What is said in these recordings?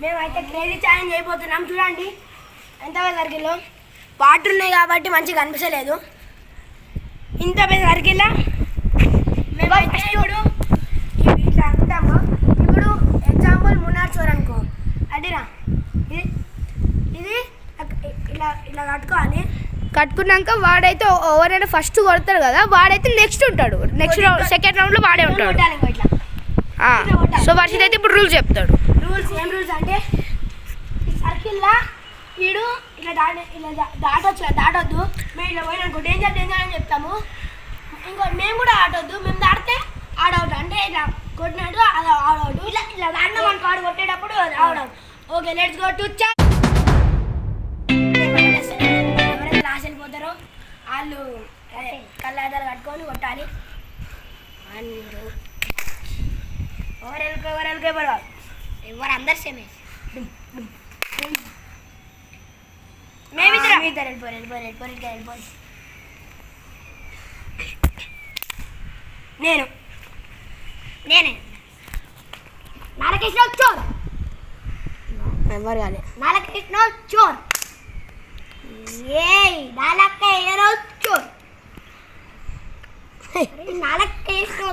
మేమైతే crazy challenge అయిపోతున్నాం. చూడండి ఎంత పెద్ద సర్కిల్లో వాటర్ ఉన్నాయి కాబట్టి మంచిగా కనిపించలేదు. ఇంత పెద్ద సర్కిల్లో మేము ఇప్పుడు ఇట్లా అనుకుంటాము. ఇప్పుడు ఎగ్జాంపుల్ మున్నార్ చోర్ అనుకో, అడిరా ఇది ఇట్లా ఇట్లా కట్టుకోవాలి. కట్టుకున్నాక వాడైతే ఎవరైనా ఫస్ట్ కొడతాడు కదా, వాడైతే నెక్స్ట్ ఉంటాడు. నెక్స్ట్ సెకండ్ రౌండ్లో వాడే ఉంటాడు. సో వర్షిత్ అయితే ఇప్పుడు రూల్స్ చెప్తాడు. రూల్స్ ఏం రూల్స్ అంటే సర్కిల్లా వీడు ఇట్లా దాటొద్దు. మేము ఇట్లా పోయినాకో డేంజర్ అని చెప్తాము. ఇంకో మేము కూడా ఆడొద్దు. మేము దాటితే ఆడవుట్, అంటే ఇట్లా కొట్టినట్టు అది ఆడవుట్. ఇట్లా దాంట్లో మనకు ఆడు కొట్టేటప్పుడు ఆడవుట్. ఓకే, లెట్స్ గో టు ఎవరైతే లాస్ట్ వెళ్ళిపోతారో వాళ్ళు కళ్ళాదాలు కట్టుకొని కొట్టాలి. ఎవరెళ్ళకే పడవాలి. ఎవరు అందరు సేమే. మేమిద్దరం వెళ్ళిపోయి నేనే నాలకృష్ణ చోర్. ఎవరు కానీ నాలకృష్ణ చోర్. నాలకృష్ణ చోర్. నాలకృష్ణ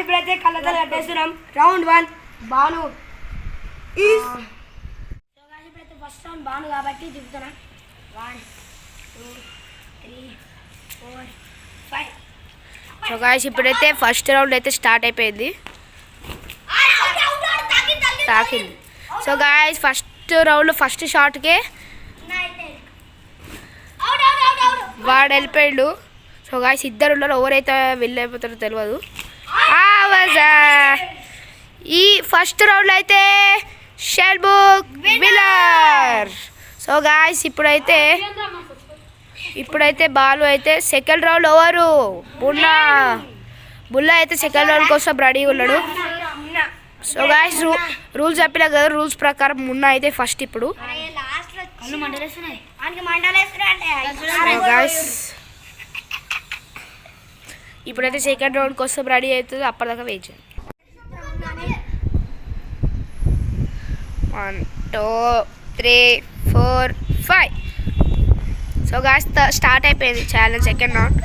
ఇప్పుడైతే కళ్ళతో కట్టేస్తున్నాం. రౌండ్ 1 బాను. ఇప్పుడైతే ఫస్ట్ రౌండ్ బాను కాబట్టి తిప్పుతున్నా. 1 2 3 4 5. సో గాయ్స్ ఇప్పుడైతే ఫస్ట్ రౌండ్ అయితే స్టార్ట్ అయిపోయింది. తాకింది. So guys first round first షాట్కే వాడు వెళ్ళిపోయాడు. సో గాయ్స్ ఇద్దరు ఉన్నారు. ఎవరైతే వెళ్ళిపోతారో తెలియదు. ఈ ఫస్ట్ రౌండ్లో అయితే షెల్బుక్ విన్నర్. సో గాయ్స్ ఇప్పుడైతే బాలు అయితే సెకండ్ రౌండ్ ఎవరు బుల్లా అయితే సెకండ్ రౌండ్ కోసం రెడీగా ఉన్నాడు. సో గాయ్స్ రూల్స్ చెప్పినా కదా, రూల్స్ ప్రకారం మున్నా అయితే ఫస్ట్. ఇప్పుడు ఇప్పుడైతే సెకండ్ రౌండ్ కోసం రెడీ అవుతుంది. అప్పటిదాకా వెయిట్ చేయండి. 1 2 3 4 5. సో గాయ్స్ స్టార్ట్ అయిపోయింది challenge second round.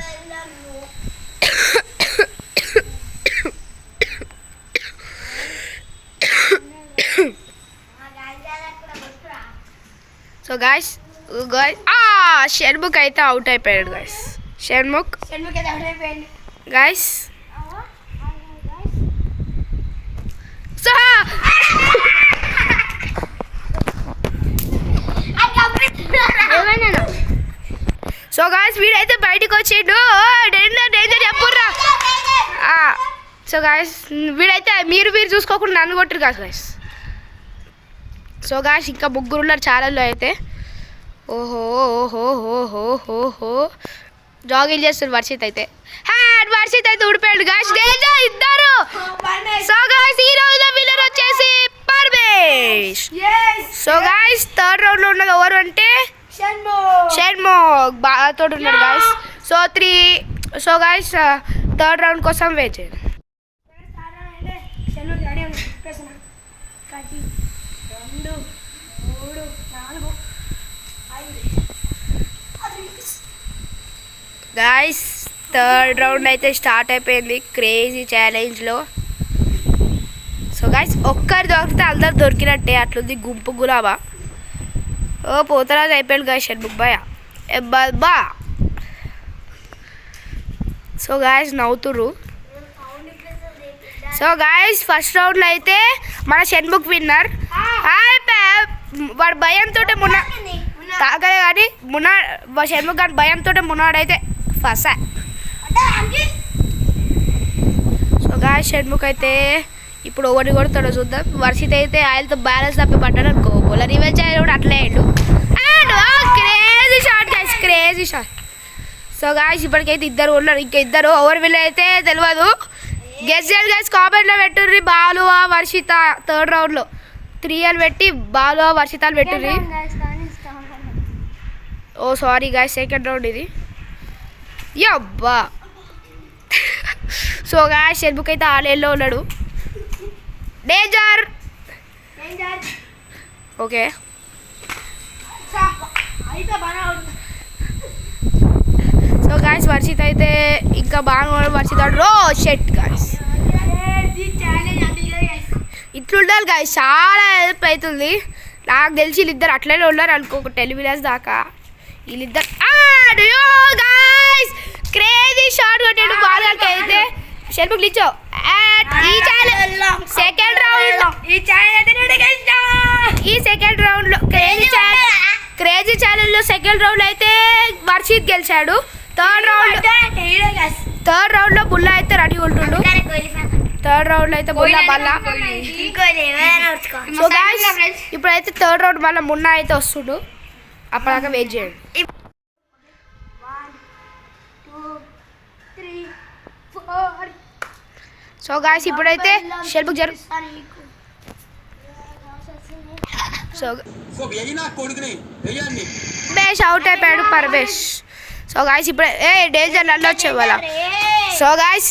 So guys Shanmukh అయితే అవుట్ అయిపోయాడు. షణ్ముఖ్ గాయ్స్ సో గాయ్స్ వీడైతే బయటకు వచ్చిండు. డేంజర్ చెప్పుర్రా. సో గాయ్స్ వీడైతే మీరు చూసుకోకుండా నన్ను కొట్టరు కదా గాయ్స్. సో గాయ్స్ ఇంకా ముగ్గురు ఉన్నారు ఛానల్లో అయితే. ఓహో జాగింగ్ చేస్తారు వర్షిత్ అయితే. వర్షిత్ అయితే ఊడిపోయాడు గాయ్స్. డేంజర్ ఇద్దరు. సో గాయ్స్ ఈ రోజు విన్నర్ వచ్చేసి Paramesh. So guys third round లో ఉన్నది ఎవరు అంటే షణ్ముఖ్ బాతో ఉన్నాడు guys. So guys third round కోసం వెయిట్ చేయండి. గాయ్స్ థర్డ్ రౌండ్ అయితే స్టార్ట్ అయిపోయింది క్రేజీ ఛాలెంజ్లో. సో గాయ్స్ ఒక్కరు దొరికితే అందరు దొరికినట్టే అట్లుంది గుంపు గులాబా. పోతరాజు అయిపోయాడు గాయ్స్ షణ్ముఖ్ భయ బా. సో గాయ్స్ నవ్వుతుర్రు. సో గాయ్స్ ఫస్ట్ రౌండ్లో అయితే మన షణ్ముఖ్ విన్నర్. వాడు భయంతో తాగలే కానీ షణ్ముఖ్ గారి భయంతో మున్నాడైతే ఫసా. సో గాయ్స్ షణ్ముఖ్ అయితే ఇప్పుడు ఒకటి కొడతాడో చూద్దాం. వర్షిత్ అయితే ఆయిల్తో బ్యాలెన్స్ తప్పి పడ్డాడు అనుకో. బౌలర్ రివెంజ్ అయ్యి కూడా అట్లే అయ్యాడు. And crazy shot guys, crazy shot. So guys ఇప్పటికైతే ఇద్దరు ఉన్నారు. ఇంకా ఇద్దరు ఎవరు వీళ్ళైతే తెలియదు. గెస్ చేయాలి గాయ్స్, కామెంట్లో పెట్టుర్రి. బాలు వర్షిత థర్డ్ రౌండ్లో 3 పెట్టి బాలు వర్షితాలు పెట్టుర్రి. ఓ సారీ గాయ్స్ సెకండ్ రౌండ్ ఇది. యబ్బా. సో గాయస్ షెర్బుక్ అయితే ఆలేల్లో ఉన్నాడు. Danger. Okay so guys Varshith అయితే ఇంకా బాగా వర్షిత్ రో షెట్ గాయస్ ఇట్లుండాలి గాయస్. చాలా హెల్ప్ అవుతుంది. నాకు తెలిసి వీళ్ళిద్దరు అట్లనే ఉన్నారు అనుకో ఒక 10 minutes దాకా. వీళ్ళిద్దరు గాయస్ క్రేజీ షాట్ కొట్టాడు బాల్కి అయితే. షెల్బుక్ లిచ్చో ఈ సెకండ్ రౌండ్లో క్రేజీ ఛానల్లో సెకండ్ రౌండ్ అయితే వర్షిత్ గెలిచాడు. థర్డ్ రౌండ్లో బుల్లా అయితే రెడీ ఉంటుండు. థర్డ్ రౌండ్లో అయితే బుల్లా మళ్ళా. సో గాయ్స్ ఇప్పుడైతే థర్డ్ రౌండ్ మళ్ళీ మున్నా అయితే వస్తుండు. అప్పటిదాకా వెయిట్ చేయండి. సో గాయ్స్ ఇప్పుడైతే షెల్బుక్ పర్వేష్ అవుట్ అయిపోయాడు పర్వేష్. సో గాయ్స్ ఇప్పుడు డేంజర్ నన్ను వచ్చే వాళ్ళ. సో గాయ్స్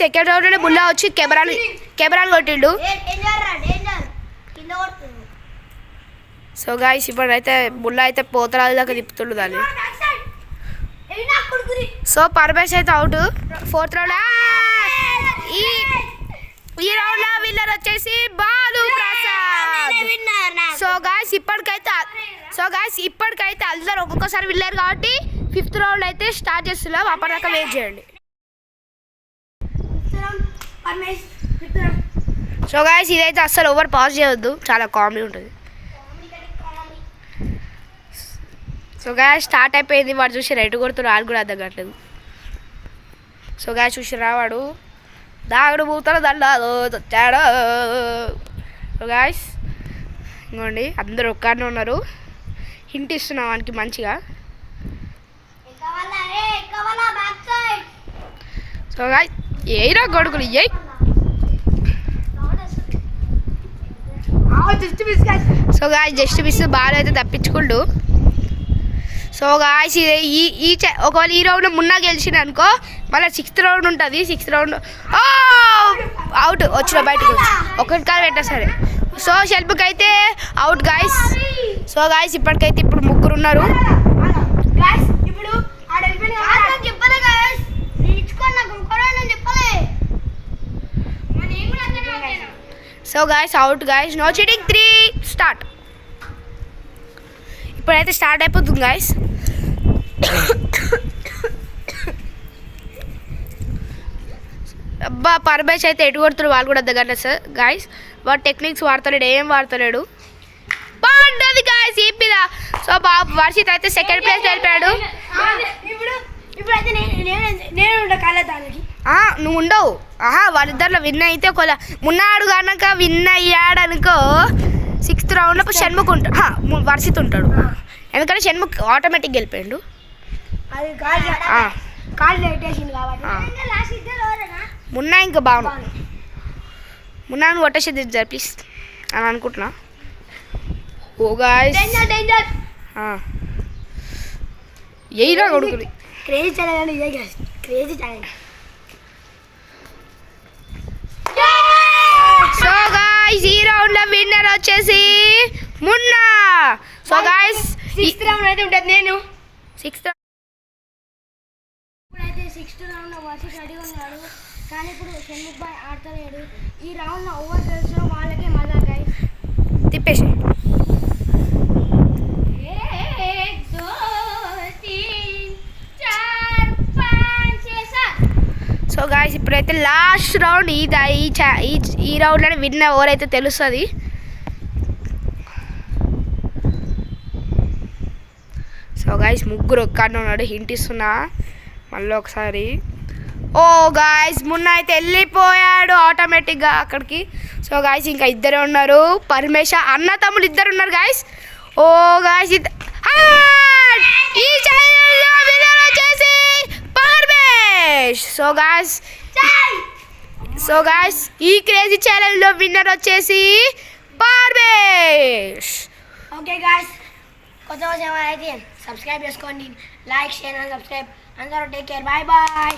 సెకండ్ రౌండ్లో బుల్లా వచ్చి కెమెరాలు కొట్టిండు. సో గాయ్స్ ఇప్పుడైతే బుల్లా అయితే పోతరాజు దాకా తిప్పుతుండు దాన్ని. సో పర్వేష్ అయితే అవుట్. ఫోర్త్ రౌండ్ ఈ రౌండ్ లో విన్నర్ వచ్చేసి బాలు ప్రసాద్. సో గాయ్స్ ఇప్పటికైతే అందరు ఒక్కొక్కసారి విన్నారు కాబట్టి 5th రౌండ్ అయితే స్టార్ట్ చేస్తున్నాం. అప్పటిదాకా వెయిట్ చేయండి. సో గాయ్స్ ఇదైతే అస్సలు ఓవర్ పాజ్ చేయొద్దు, చాలా కామెడీ ఉంటుంది. సో గాయ్స్ స్టార్ట్ అయిపోయింది. వాడు చూసి రెడ్ కొడుతున్నారు, వాళ్ళు కూడా అర్థం కావట్లేదు. సో గాయ్స్ చూసి రావాడు దాగుడు పూతాడు దండాలు వచ్చాడు. సో గాయ్స్ ఇంకోండి అందరు ఒక్కనే ఉన్నారు. హింట్ ఇస్తున్నాం వానికి మంచిగా. సో గాయ్స్ ఏరా కొడుకులు so guys just miss ball అయితే తప్పించుకుంటూ. సో గాయ్స్ ఒకవేళ ఈ రౌండ్ మున్నా గెలిచిన అనుకో మళ్ళీ 6th రౌండ్ ఉంటుంది. 6th రౌండ్ అవుట్ వచ్చిన బయటకు ఒకటి కాదు పెట్టా సరే. సో షెల్బుక్ అయితే అవుట్ గాయ్స్. సో గాయ్స్ ఇప్పటికైతే ఇప్పుడు 3 ఉన్నారు. So guys out guys. No cheating. 3 start. ఇప్పుడైతే స్టార్ట్ అయిపోతుంది గాయ్స్. అబ్బా పర్వేష్ అయితే ఎటు కొడుతున్నారు వాళ్ళు కూడా దగ్గర సార్ గాయ్స్. వాడు టెక్నిక్స్ వాడతలేడు, ఏం వాడతలేడు. బాగుంటుంది గాయ్స్ ఈపిదా. సో వర్షిత్ అయితే సెకండ్ ప్లేస్ వెళ్ళిపోయాడు. నువ్వు ఉండవు. వాళ్ళిద్దరిలో విన్ అయితే మున్నాడు కనుక విన్ అయ్యాడనుకో 6th రౌండ్లో షణ్ముఖ్ ఉంటాడు, వర్షిత్ ఉంటాడు. ఎందుకంటే షణ్ముఖ్ ఆటోమేటిక్ గెలిపోయాడు. మున్నా ఇంకా బాగున్నాడు. మున్నాను కొట్టేసేది ప్లీజ్ అని అనుకుంటున్నా. ఓ గాయ్స్ ఏయిరా కొడుకుని క్రేజీ ఛానల్ ఇదే guys, crazy channel. So guys ఈ రౌండ్ లో విన్నర్ వచ్చేసి Munna. So guys 6th round అయితే ఉంటుంది. నేను 6th ఇప్పుడైతే 6th రౌండ్ వర్షిత్ రెడీ ఉన్నాడు కానీ ఇప్పుడు షణ్ముఖ్ బాయ్ ఆడతలేడు. ఈ రౌండ్ లో ఓవర్ గెలిచిన వాళ్ళకే మజా గాయ్స్. తిప్పేసి సో గాయ్స్ ఇప్పుడైతే లాస్ట్ రౌండ్ ఈ రౌండ్లోనే విన్ ఎవరైతే తెలుస్తుంది. సో గాయ్స్ 3 ఒక్కనే ఉన్నాడు. హింట్ ఇస్తున్నా మళ్ళీ ఒకసారి. ఓ గాయ్స్ మున్నా అయితే వెళ్ళిపోయాడు ఆటోమేటిక్గా అక్కడికి. సో గాయ్స్ ఇంకా 2 ఉన్నారు. పరమేశ అన్న తమ్ముడు 2 ఉన్నారు గాయ్స్. ఓ గాయ్స్ ఈ ఛానల్లో విన్నర్ వచ్చేసి పరమేశ్. సో గాయ్స్ ఈ క్రేజీ ఛానల్లో విన్నర్ వచ్చేసి పరమేశ్. ఓకే గాయ్స్ కొత్త అయితే సబ్స్క్రైబ్ చేసుకోండి. Like share and subscribe. అందరూ టేక్ కేర్. Bye bye.